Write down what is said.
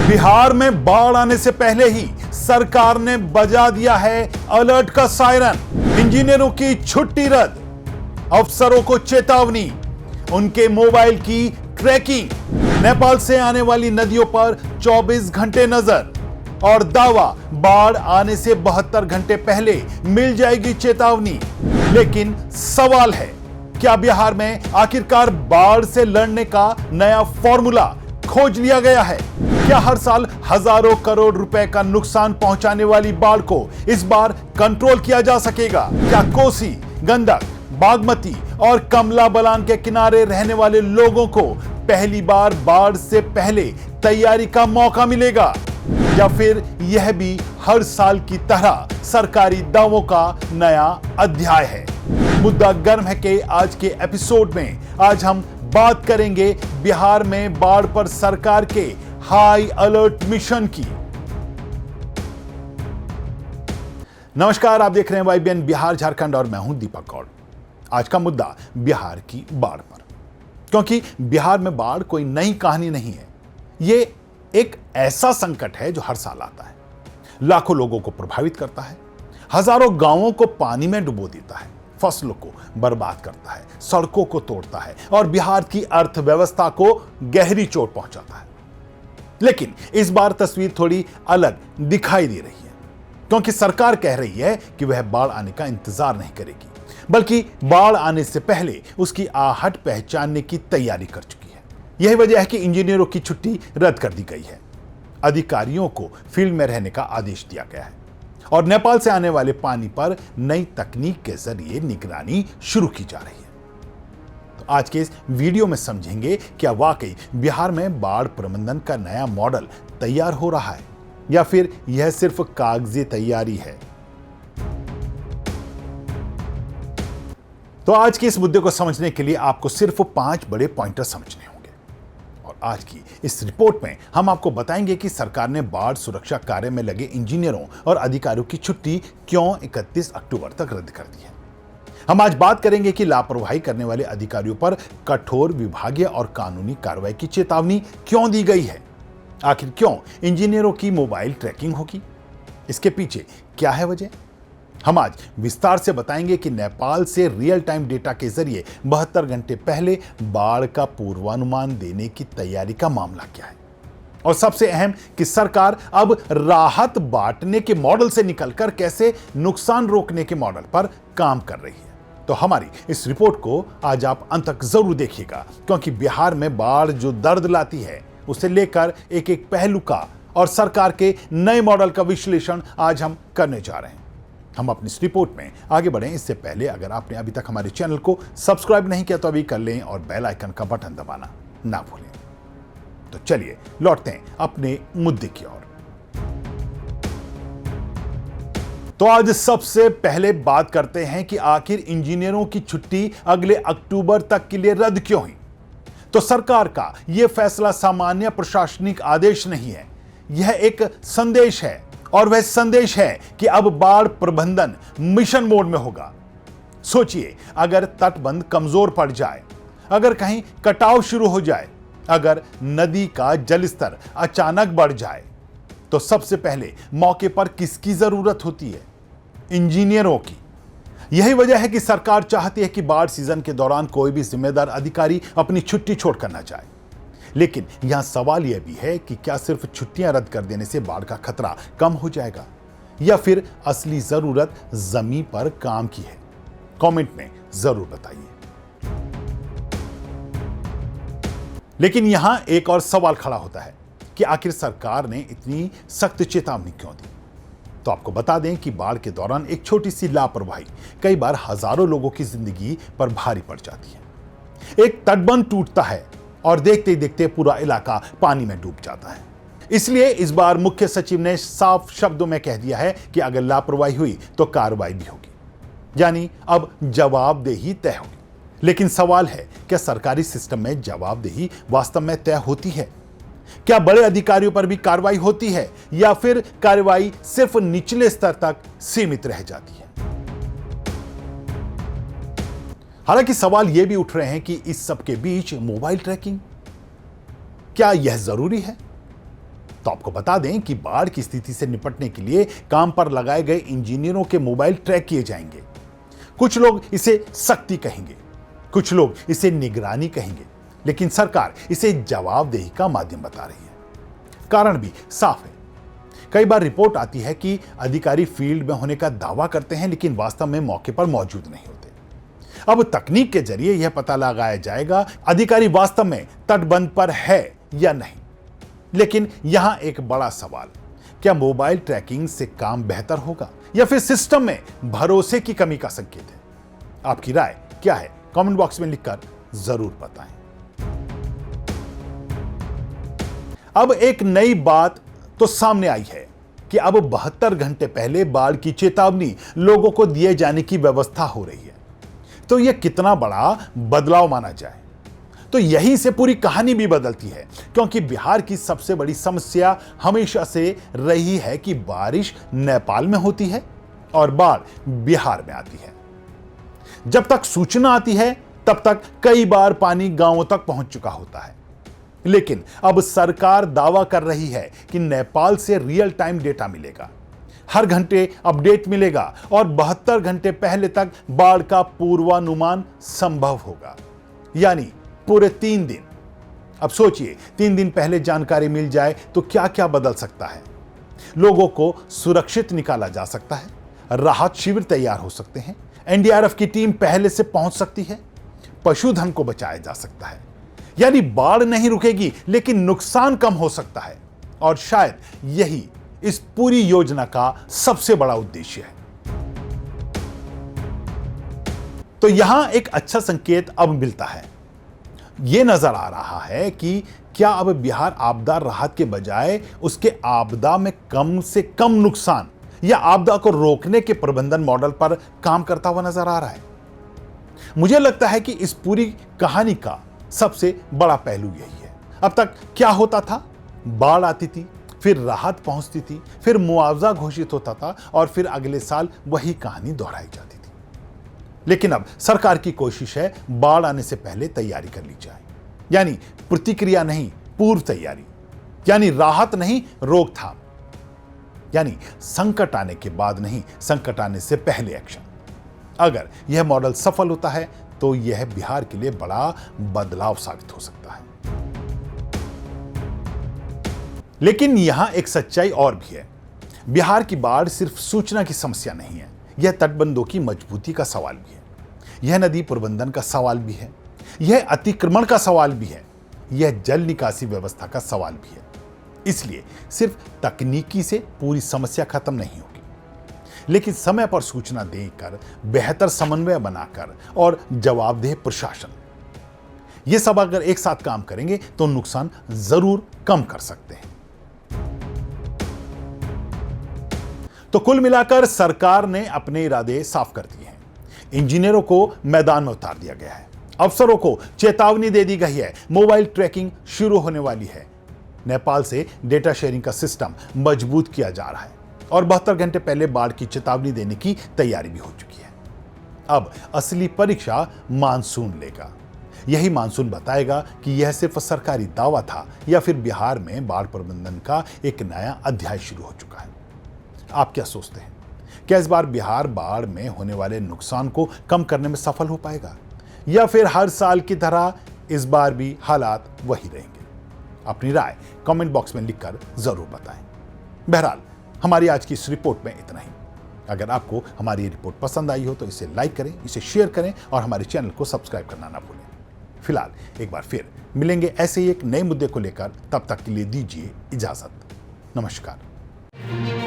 बिहार में बाढ़ आने से पहले ही सरकार ने बजा दिया है अलर्ट का सायरन। इंजीनियरों की छुट्टी रद्द, अफसरों को चेतावनी, उनके मोबाइल की ट्रैकिंग, नेपाल से आने वाली नदियों पर 24 घंटे नजर और दावा बाढ़ आने से 72 घंटे पहले मिल जाएगी चेतावनी। लेकिन सवाल है, क्या बिहार में आखिरकार बाढ़ से लड़ने का नया फॉर्मूला खोज लिया गया है? क्या हर साल हजारों करोड़ रुपए का नुकसान पहुंचाने वाली बाढ़ को इस बार कंट्रोल किया जा सकेगा? क्या कोसी, गंडक, बागमती और कमला बलान के किनारे रहने वाले लोगों को पहली बार बाढ़ से पहले तैयारी का मौका मिलेगा? या फिर यह भी हर साल की तरह सरकारी दावों का नया अध्याय है? मुद्दा गर्म है कि आज के एपिसोड में आज हम बात करेंगे बिहार में बाढ़ पर सरकार के हाई अलर्ट मिशन की। नमस्कार, आप देख रहे हैं YBN बिहार झारखंड और मैं हूं दीपक गौड़। आज का मुद्दा बिहार की बाढ़ पर, क्योंकि बिहार में बाढ़ कोई नई कहानी नहीं है। यह एक ऐसा संकट है जो हर साल आता है, लाखों लोगों को प्रभावित करता है, हजारों गांवों को पानी में डुबो देता है, फसलों को बर्बाद करता है, सड़कों को तोड़ता है और बिहार की अर्थव्यवस्था को गहरी चोट पहुंचाता है। लेकिन इस बार तस्वीर थोड़ी अलग दिखाई दे रही है, क्योंकि सरकार कह रही है कि वह बाढ़ आने का इंतजार नहीं करेगी, बल्कि बाढ़ आने से पहले उसकी आहट पहचानने की तैयारी कर चुकी है। यही वजह है कि इंजीनियरों की छुट्टी रद्द कर दी गई है, अधिकारियों को फील्ड में रहने का आदेश दिया गया है और नेपाल से आने वाले पानी पर नई तकनीक के जरिए निगरानी शुरू की जा रही है। तो आज के इस वीडियो में समझेंगे क्या वाकई बिहार में बाढ़ प्रबंधन का नया मॉडल तैयार हो रहा है या फिर यह सिर्फ कागजी तैयारी है। तो आज के इस मुद्दे को समझने के लिए आपको सिर्फ 5 बड़े पॉइंटर समझने होंगे और आज की इस रिपोर्ट में हम आपको बताएंगे कि सरकार ने बाढ़ सुरक्षा कार्य में लगे इंजीनियरों और अधिकारियों की छुट्टी क्यों 31 अक्टूबर तक रद्द कर दी है। हम आज बात करेंगे कि लापरवाही करने वाले अधिकारियों पर कठोर विभागीय और कानूनी कार्रवाई की चेतावनी क्यों दी गई है। आखिर क्यों इंजीनियरों की मोबाइल ट्रैकिंग होगी, इसके पीछे क्या है वजह। हम आज विस्तार से बताएंगे कि नेपाल से रियल टाइम डेटा के जरिए 72 घंटे पहले बाढ़ का पूर्वानुमान देने की तैयारी का मामला क्या है और सबसे अहम कि सरकार अब राहत बांटने के मॉडल से निकलकर कैसे नुकसान रोकने के मॉडल पर काम कर रही है। तो हमारी इस रिपोर्ट को आज आप अंत तक जरूर देखिएगा, क्योंकि बिहार में बाढ़ जो दर्द लाती है उसे लेकर एक एक पहलू का और सरकार के नए मॉडल का विश्लेषण आज हम करने जा रहे हैं। हम अपनी इस रिपोर्ट में आगे बढ़ें इससे पहले अगर आपने अभी तक हमारे चैनल को सब्सक्राइब नहीं किया तो अभी कर लें और बेल आइकन का बटन दबाना ना भूलें। तो चलिए लौटते हैं अपने मुद्दे की ओर। तो आज सबसे पहले बात करते हैं कि आखिर इंजीनियरों की छुट्टी अगले अक्टूबर तक के लिए रद्द क्यों हुई। तो सरकार का यह फैसला सामान्य प्रशासनिक आदेश नहीं है, यह एक संदेश है और वह संदेश है कि अब बाढ़ प्रबंधन मिशन मोड में होगा। सोचिए, अगर तटबंध कमजोर पड़ जाए, अगर कहीं कटाव शुरू हो जाए, अगर नदी का जलस्तर अचानक बढ़ जाए, तो सबसे पहले मौके पर किसकी जरूरत होती है? इंजीनियरों की। यही वजह है कि सरकार चाहती है कि बाढ़ सीजन के दौरान कोई भी जिम्मेदार अधिकारी अपनी छुट्टी छोड़कर न जाए। लेकिन यहां सवाल यह भी है कि क्या सिर्फ छुट्टियां रद्द कर देने से बाढ़ का खतरा कम हो जाएगा या फिर असली जरूरत जमीन पर काम की है? कमेंट में जरूर बताइए। लेकिन यहां एक और सवाल खड़ा होता है कि आखिर सरकार ने इतनी सख्त चेतावनी क्यों दी। तो आपको बता दें कि बाढ़ के दौरान एक छोटी सी लापरवाही कई बार हजारों लोगों की जिंदगी पर भारी पड़ जाती है। एक तटबंध टूटता है और देखते ही देखते पूरा इलाका पानी में डूब जाता है। इसलिए इस बार मुख्य सचिव ने साफ शब्दों में कह दिया है कि अगर लापरवाही हुई तो कार्रवाई भी होगी, यानी अब जवाबदेही तय होगी। लेकिन सवाल है, क्या सरकारी सिस्टम में जवाबदेही वास्तव में तय होती है? क्या बड़े अधिकारियों पर भी कार्रवाई होती है या फिर कार्रवाई सिर्फ निचले स्तर तक सीमित रह जाती है? हालांकि सवाल यह भी उठ रहे हैं कि इस सब के बीच मोबाइल ट्रैकिंग, क्या यह जरूरी है? तो आपको बता दें कि बाढ़ की स्थिति से निपटने के लिए काम पर लगाए गए इंजीनियरों के मोबाइल ट्रैक किए जाएंगे। कुछ लोग इसे सख्ती कहेंगे, कुछ लोग इसे निगरानी कहेंगे, लेकिन सरकार इसे जवाबदेही का माध्यम बता रही है। कारण भी साफ है। कई बार रिपोर्ट आती है कि अधिकारी फील्ड में होने का दावा करते हैं, लेकिन वास्तव में मौके पर मौजूद नहीं होते। अब तकनीक के जरिए यह पता लगाया जाएगा अधिकारी वास्तव में तटबंध पर है या नहीं। लेकिन यहां एक बड़ा सवाल, क्या मोबाइल ट्रैकिंग से काम बेहतर होगा या फिर सिस्टम में भरोसे की कमी का संकेत है? आपकी राय क्या है? कमेंट बॉक्स में लिखकर जरूर बताएं। अब एक नई बात तो सामने आई है कि अब 72 घंटे पहले बाढ़ की चेतावनी लोगों को दिए जाने की व्यवस्था हो रही है। तो यह कितना बड़ा बदलाव माना जाए? तो यहीं से पूरी कहानी भी बदलती है, क्योंकि बिहार की सबसे बड़ी समस्या हमेशा से रही है कि बारिश नेपाल में होती है और बाढ़ बिहार में आती है। जब तक सूचना आती है तब तक कई बार पानी गांवों तक पहुंच चुका होता है। लेकिन अब सरकार दावा कर रही है कि नेपाल से रियल टाइम डेटा मिलेगा, हर घंटे अपडेट मिलेगा और 72 घंटे पहले तक बाढ़ का पूर्वानुमान संभव होगा, यानी पूरे 3 दिन। अब सोचिए, 3 दिन पहले जानकारी मिल जाए तो क्या क्या बदल सकता है। लोगों को सुरक्षित निकाला जा सकता है, राहत शिविर तैयार हो सकते हैं, एनडीआरएफ की टीम पहले से पहुंच सकती है, पशुधन को बचाया जा सकता है। यानी बाढ़ नहीं रुकेगी, लेकिन नुकसान कम हो सकता है। और शायद यही इस पूरी योजना का सबसे बड़ा उद्देश्य है। तो यहां एक अच्छा संकेत अब मिलता है। यह नजर आ रहा है कि क्या अब बिहार आपदा राहत के बजाय उसके आपदा में कम से कम नुकसान या आपदा को रोकने के प्रबंधन मॉडल पर काम करता हुआ नजर आ रहा है। मुझे लगता है कि इस पूरी कहानी का सबसे बड़ा पहलू यही है। अब तक क्या होता था? बाढ़ आती थी, फिर राहत पहुंचती थी, फिर मुआवजा घोषित होता था और फिर अगले साल वही कहानी दोहराई जाती थी। लेकिन अब सरकार की कोशिश है बाढ़ आने से पहले तैयारी कर ली जाए, यानी प्रतिक्रिया नहीं, पूर्व तैयारी, यानी राहत नहीं, रोकथाम, यानी संकट आने के बाद नहीं, संकट आने से पहले एक्शन। अगर यह मॉडल सफल होता है तो यह बिहार के लिए बड़ा बदलाव साबित हो सकता है। लेकिन यहां एक सच्चाई और भी है। बिहार की बाढ़ सिर्फ सूचना की समस्या नहीं है, यह तटबंधों की मजबूती का सवाल भी है, यह नदी प्रबंधन का सवाल भी है, यह अतिक्रमण का सवाल भी है, यह जल निकासी व्यवस्था का सवाल भी है। इसलिए सिर्फ तकनीकी से पूरी समस्या खत्म नहीं होगी, लेकिन समय पर सूचना देकर, बेहतर समन्वय बनाकर और जवाबदेह प्रशासन, ये सब अगर एक साथ काम करेंगे तो नुकसान जरूर कम कर सकते हैं। तो कुल मिलाकर सरकार ने अपने इरादे साफ कर दिए हैं। इंजीनियरों को मैदान में उतार दिया गया है, अफसरों को चेतावनी दे दी गई है, मोबाइल ट्रैकिंग शुरू होने वाली है, नेपाल से डेटा शेयरिंग का सिस्टम मजबूत किया जा रहा है और 72 घंटे पहले बाढ़ की चेतावनी देने की तैयारी भी हो चुकी है। अब असली परीक्षा मानसून लेगा। यही मानसून बताएगा कि यह सिर्फ सरकारी दावा था या फिर बिहार में बाढ़ प्रबंधन का एक नया अध्याय शुरू हो चुका है। आप क्या सोचते हैं? क्या इस बार बिहार बाढ़ में होने वाले नुकसान को कम करने में सफल हो पाएगा या फिर हर साल की तरह इस बार भी हालात वही रहेंगे? अपनी राय कमेंट बॉक्स में लिखकर जरूर बताएं। बहरहाल, हमारी आज की इस रिपोर्ट में इतना ही। अगर आपको हमारी ये रिपोर्ट पसंद आई हो तो इसे लाइक करें, इसे शेयर करें और हमारे चैनल को सब्सक्राइब करना ना भूलें। फिलहाल एक बार फिर मिलेंगे ऐसे ही एक नए मुद्दे को लेकर, तब तक के लिए दीजिए इजाजत। नमस्कार।